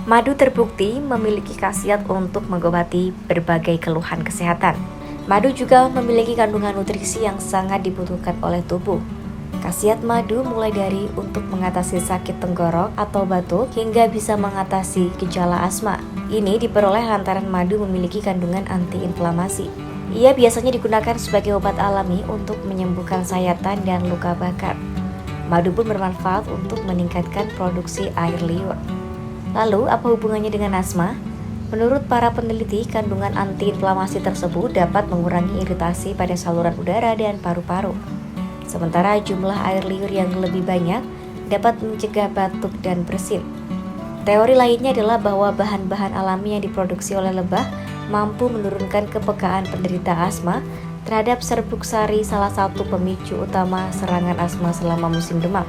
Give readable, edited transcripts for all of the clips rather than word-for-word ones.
Madu terbukti memiliki khasiat untuk mengobati berbagai keluhan kesehatan. Madu juga memiliki kandungan nutrisi yang sangat dibutuhkan oleh tubuh. Khasiat madu mulai dari untuk mengatasi sakit tenggorok atau batuk hingga bisa mengatasi gejala asma. Ini diperoleh lantaran madu memiliki kandungan antiinflamasi. Ia biasanya digunakan sebagai obat alami untuk menyembuhkan sayatan dan luka bakar. Madu pun bermanfaat untuk meningkatkan produksi air liur. Lalu, apa hubungannya dengan asma? Menurut para peneliti, kandungan antiinflamasi tersebut dapat mengurangi iritasi pada saluran udara dan paru-paru. Sementara jumlah air liur yang lebih banyak dapat mencegah batuk dan bersin. Teori lainnya adalah bahwa bahan-bahan alami yang diproduksi oleh lebah mampu menurunkan kepekaan penderita asma terhadap serbuk sari, salah satu pemicu utama serangan asma selama musim demam.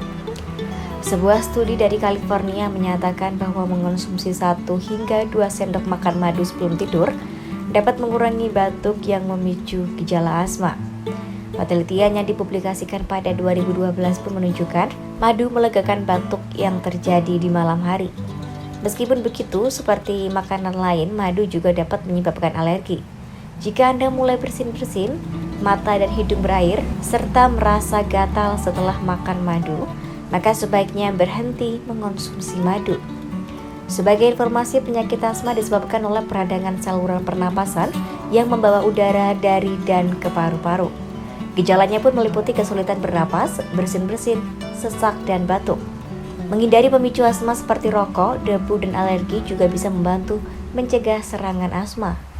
Sebuah studi dari California menyatakan bahwa mengonsumsi 1 hingga 2 sendok makan madu sebelum tidur dapat mengurangi batuk yang memicu gejala asma. Penelitian yang dipublikasikan pada 2012 pun menunjukkan madu melegakan batuk yang terjadi di malam hari. Meskipun begitu, seperti makanan lain, madu juga dapat menyebabkan alergi. Jika Anda mulai bersin-bersin, mata dan hidung berair, serta merasa gatal setelah makan madu, maka sebaiknya berhenti mengonsumsi madu. Sebagai informasi, penyakit asma disebabkan oleh peradangan saluran pernapasan yang membawa udara dari dan ke paru-paru. Gejalanya pun meliputi kesulitan bernapas, bersin-bersin, sesak, dan batuk. Menghindari pemicu asma seperti rokok, debu, dan alergi juga bisa membantu mencegah serangan asma.